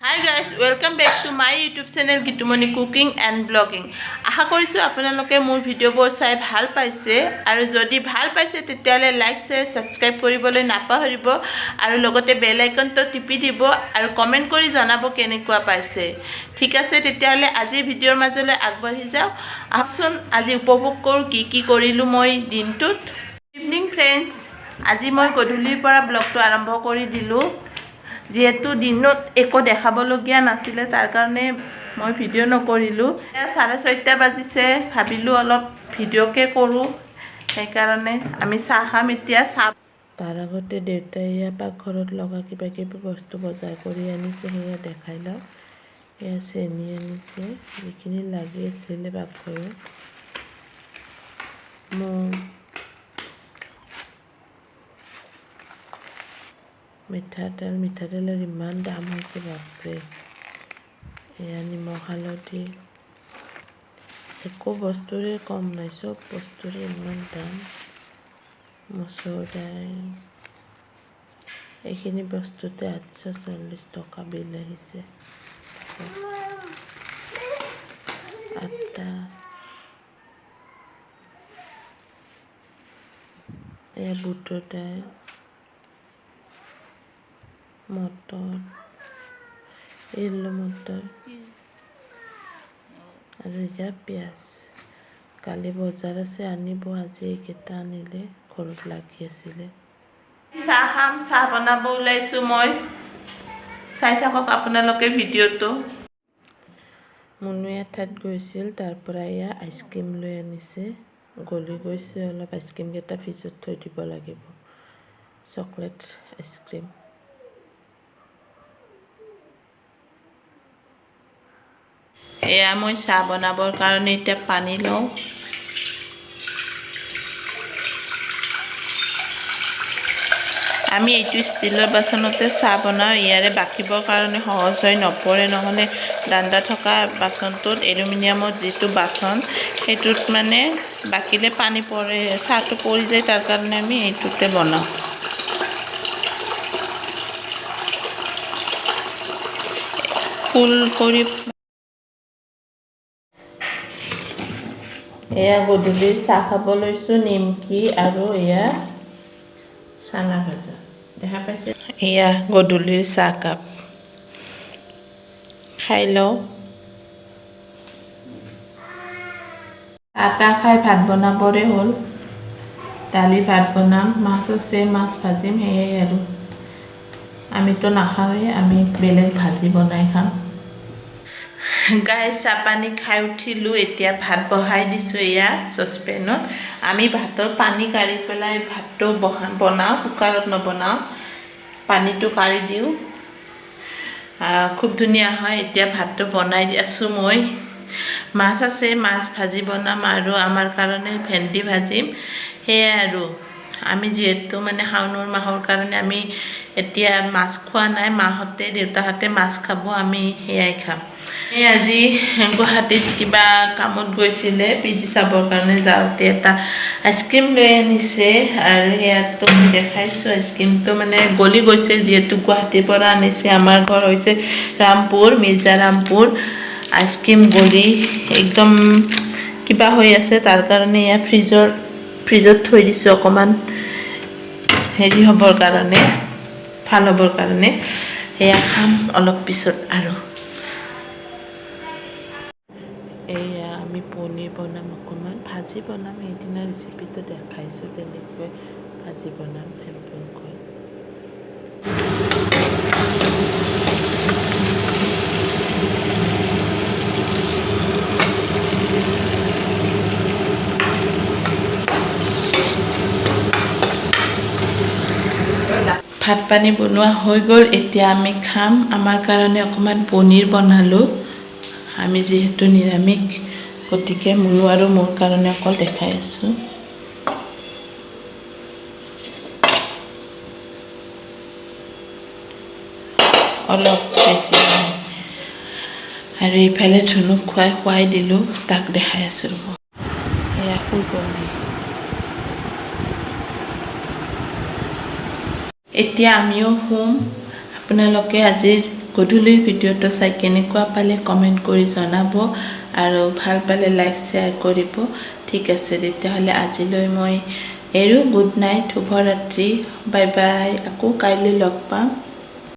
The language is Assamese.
Hi guys, welcome back to my YouTube channel Gitumoni Cooking and Vlogging. আশা কৰিছো আপোনালোকে মোৰ ভিডিঅ'বোৰ চাই ভাল পাইছে আৰু যদি ভাল পাইছে তেতিয়ালে লাইক শেয়াৰ সাবস্ক্ৰাইব কৰিবলৈ নাপাহৰিব আৰু লগতে বেল আইকনটো টিপি দিব আৰু কমেন্ট কৰি জনাব কেনেকুৱা পাইছে। ঠিক আছে তেতিয়ালে আজি ভিডিঅ'ৰ মাজলৈ আগবাঢ়ি যাও। আহকচোন আজি উপভোগ কৰো কি কৰিলো মই দিনটোত। ইভিনিং ফ্ৰেন্ডছ, আজি মই গধূলিৰ পৰা ব্লগটো আৰম্ভ কৰি দিলো। যেহেতু দিনত একো দেখাবলগীয়া নাছিলে তাৰ কাৰণে মই ভিডিঅ' নকৰিলোঁ। 6:30 বাজিছে, ভাবিলোঁ অলপ ভিডিঅ'কে কৰোঁ, সেইকাৰণে আমি চাহ খাম এতিয়া। চাহ তাৰ আগতে দেউতাই পাকঘৰত লগা কিবা কিবি বস্তু বজাৰ কৰি আনিছে, সেয়া দেখাই লওঁ। এয়া চেনি আনিছে, যিখিনি লাগি আছিলে পাকঘৰত। মিঠাতেলৰ ইমান দাম হৈছে বাপৰে। এয়া নিমখ হালধি, একো বস্তুৰে কম নাই, চব বস্তুৰে ইমান দাম। মচুৰ দাইল, এইখিনি বস্তুতে 840 টকা বিল আহিছে। আটা, এয়া বুটৰ দাইল, মটৰ, মটৰ আৰু এয়া পিঁয়াজ। কালি বজাৰ আছে আনিব, আজি এইকেইটা আনিলে, ঘৰত লাগি আছিলে। চাহ খাম, চাহ বনাব ওলাইছোঁ মই। চাই থাকক আপোনালোকে ভিডিঅ'টো। মুনুৱে এঠাইত গৈছিল, তাৰ পৰা এয়া আইচক্ৰীম লৈ আনিছে। গলি গৈছে অলপ, আইচক্ৰীমকেইটা ফ্ৰিজত থৈ দিব লাগিব। Chocolate ice cream. এয়া মই চাহ বনাবৰ কাৰণে এতিয়া পানী লওঁ। আমি এইটো ষ্টিলৰ বাচনতে চাহ বনাওঁ, ইয়াৰে বাকিবৰ কাৰণে সহজ হৈ নপৰে, নহ'লে দাণ্ডা থকা বাচনটোত, এলুমিনিয়ামৰ যিটো বাচন সেইটোত মানে বাকিলে পানী পৰে, চাহটো পৰি যায়, তাৰ কাৰণে আমি এইটোতে বনাওঁ। ফুল কৰি এয়া গধূলি চাহ খাব লৈছোঁ, নিমকি আৰু এয়া চানা ভাজা। দেখা পাইছে? এয়া গধূলিৰ চাহ কাপ, খাই লওঁ। আটা খাই ভাত বনাবৰে হ'ল। দালি ভাত বনাম, মাছ আছে, মাছ ভাজিম, সেয়াই আৰু। আমিতো নাখাওঁৱেই, আমি বেলেগ ভাজি বনাই খাম। গাই চাহ পানী খাই উঠিলোঁ, এতিয়া ভাত বহাই দিছোঁ এয়া চচপেনত। আমি ভাতৰ পানী কাঢ়ি পেলাই ভাতটো বনাওঁ, কুকাৰত নবনাওঁ, পানীটো কাঢ়ি দিওঁ, খুব ধুনীয়া হয়। এতিয়া ভাতটো বনাই আছোঁ মই। মাছ আছে, মাছ ভাজি বনাম আৰু আমাৰ কাৰণে ভেন্দি ভাজিম, সেয়াই আৰু। আমি যিহেতু মানে শাওণৰ মাহৰ কাৰণে আমি এতিয়া মাছ খোৱা নাই, মাহঁতে দেউতাহঁতে মাছ খাব, আমি সেয়াই খাম। এই আজি গুৱাহাটীত কিবা কামত গৈছিলে, পিজি চাবৰ কাৰণে যাওঁতে এটা আইচক্ৰীম লৈ আনিছে আৰু সেয়াতো দেখাইছোঁ। আইচক্ৰীমটো মানে গলি গৈছে, যিহেতু গুৱাহাটীৰ পৰা আনিছে। আমাৰ ঘৰ হৈছে ৰামপুৰ, মিৰ্জা ৰামপুৰ। আইচক্ৰীম গলি একদম কিবা হৈ আছে, তাৰ কাৰণে এয়া ফ্ৰিজত থৈ দিছোঁ, অকণমান হেৰি হ'বৰ কাৰণে, ভাল হ'বৰ কাৰণে। সেয়া খাম অলপ পিছত আৰু। এয়া আমি পনীৰ বনাম, অকণমান ভাজি বনাম, সেইদিনা ৰেচিপিটো দেখাইছোঁ, তেনেকৈ ভাজি বনাম চিম্পুলকৈ। ভাত পানী বনোৱা হৈ গ'ল, এতিয়া আমি খাম। আমাৰ কাৰণে অকণমান পনীৰ বনালোঁ, আমি যিহেতু নিৰামিষ, গতিকে মুনু আৰু মোৰ কাৰণে অকল দেখাই আছোঁ। অলপ বেছি আৰু এইফালে ধুনুক খুৱাই দিলোঁ, তাক দেখাই আছোঁ। এয়া শুই গ'ল। এতিয়া আমিও শুম। আপোনালোকে আজিৰ গধূলিৰ ভিডিঅ'টো চাই কেনেকুৱা পালে কমেণ্ট কৰি জনাব আৰু ভাল পালে লাইক শ্বেয়াৰ কৰিব। ঠিক আছে, তেতিয়াহ'লে আজিলৈ মই এৰো। গুড নাইট, শুভৰাত্ৰি, বাই বাই। আকৌ কাইলৈ লগ পাম।